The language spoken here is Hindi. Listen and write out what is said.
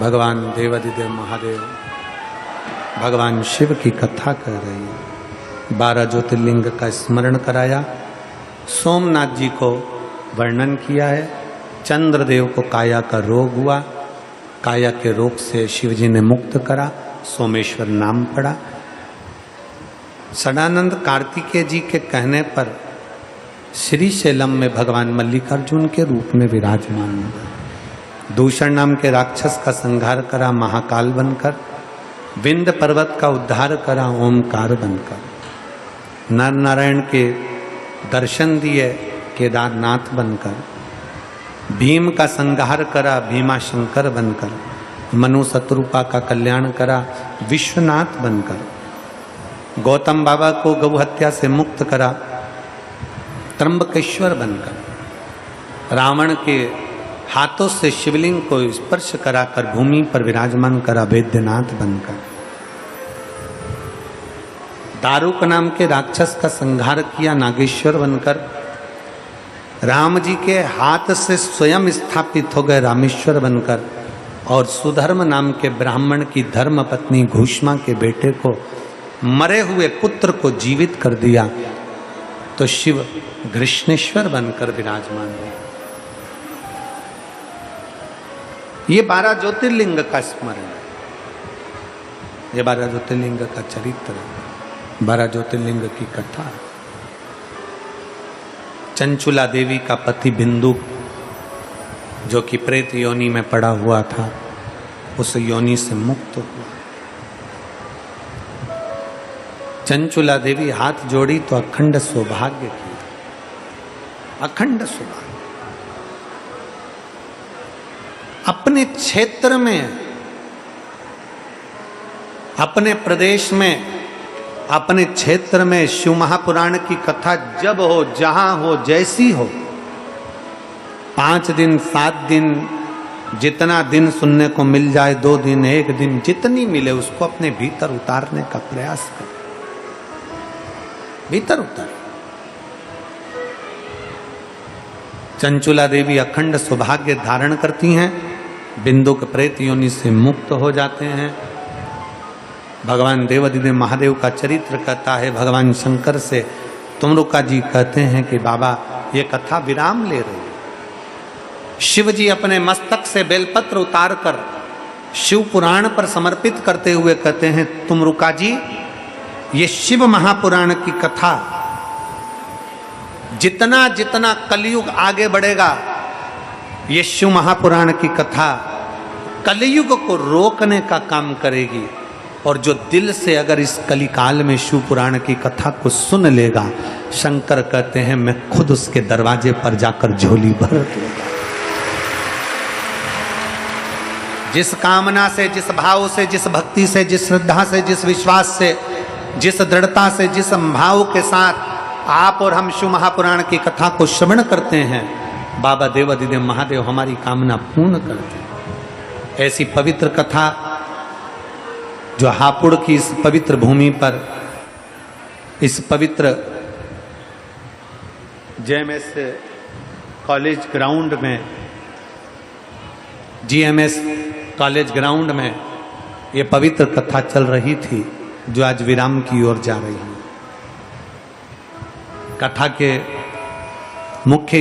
भगवान देवाधिदेव महादेव भगवान शिव की कथा कर रहे हैं। 12 ज्योतिर्लिंग का स्मरण कराया, सोमनाथ जी को वर्णन किया है। चंद्रदेव को काया का रोग हुआ, काया के रोग से शिव जी ने मुक्त करा, सोमेश्वर नाम पड़ा। सदानंद कार्तिकेय जी के कहने पर श्रीशैलम में भगवान मल्लिकार्जुन के रूप में विराजमान हुआ। दूषण नाम के राक्षस का संहार करा महाकाल बनकर, विंध्य पर्वत का उद्धार करा ओमकार बनकर, नर नारायण के दर्शन दिए केदारनाथ बनकर, भीम का संहार करा भीमाशंकर बनकर, मनु शत्रुपा का कल्याण करा विश्वनाथ बनकर, गौतम बाबा को गौ हत्या से मुक्त करा त्र्यंबकेश्वर बनकर, रावण के हाथों से शिवलिंग को स्पर्श कराकर भूमि पर विराजमान करा वैद्यनाथ बनकर, दारुक नाम के राक्षस का संहार किया नागेश्वर बनकर, राम जी के हाथ से स्वयं स्थापित हो गए रामेश्वर बनकर, और सुधर्म नाम के ब्राह्मण की धर्म पत्नी घूष्मा के बेटे को, मरे हुए पुत्र को जीवित कर दिया, तो शिव कृष्णेश्वर बनकर विराजमान हुए। ये 12 ज्योतिर्लिंग का स्मरण है, ये 12 ज्योतिर्लिंग का चरित्र है, 12 ज्योतिर्लिंग की कथा। चंचुला देवी का पति बिंदु जो कि प्रेत योनि में पड़ा हुआ था, उस योनि से मुक्त हुआ। चंचुला देवी हाथ जोड़ी तो अखंड सौभाग्य की, अखंड सौभाग्य। अपने क्षेत्र में, अपने प्रदेश में, अपने क्षेत्र में शिव महापुराण की कथा जब हो, जहां हो, जैसी हो, 5 दिन 7 दिन, जितना दिन सुनने को मिल जाए, 2 दिन 1 दिन, जितनी मिले उसको अपने भीतर उतारने का प्रयास करें, भीतर उतार। चंचुला देवी अखंड सौभाग्य धारण करती हैं, बिंदु के प्रेत योनि से मुक्त हो जाते हैं। भगवान देवाधिदेव महादेव का चरित्र कहता है, भगवान शंकर से तुमरुका जी कहते हैं कि बाबा ये कथा विराम ले रही है। शिव जी अपने मस्तक से बेलपत्र उतार कर शिव पुराण पर समर्पित करते हुए कहते हैं, तुमरुका जी ये शिव महापुराण की कथा जितना जितना कलयुग आगे बढ़ेगा, ये शिव महापुराण की कथा कलयुग को रोकने का काम करेगी। और जो दिल से अगर इस कलिकाल में शिव पुराण की कथा को सुन लेगा, शंकर कहते हैं मैं खुद उसके दरवाजे पर जाकर झोली भर दूंगा। जिस कामना से, जिस भाव से, जिस भक्ति से, जिस श्रद्धा से, जिस विश्वास से, जिस दृढ़ता से, जिस भाव के साथ आप और हम शिव महापुराण की कथा को श्रवण करते हैं, बाबा देवाधिदेव महादेव हमारी कामना पूर्ण करते हैं। ऐसी पवित्र कथा जो हापुड़ की इस पवित्र भूमि पर, इस पवित्र जेएमएस कॉलेज ग्राउंड में, जीएमएस कॉलेज ग्राउंड में ये पवित्र कथा चल रही थी, जो आज विराम की ओर जा रही है। कथा के मुख्य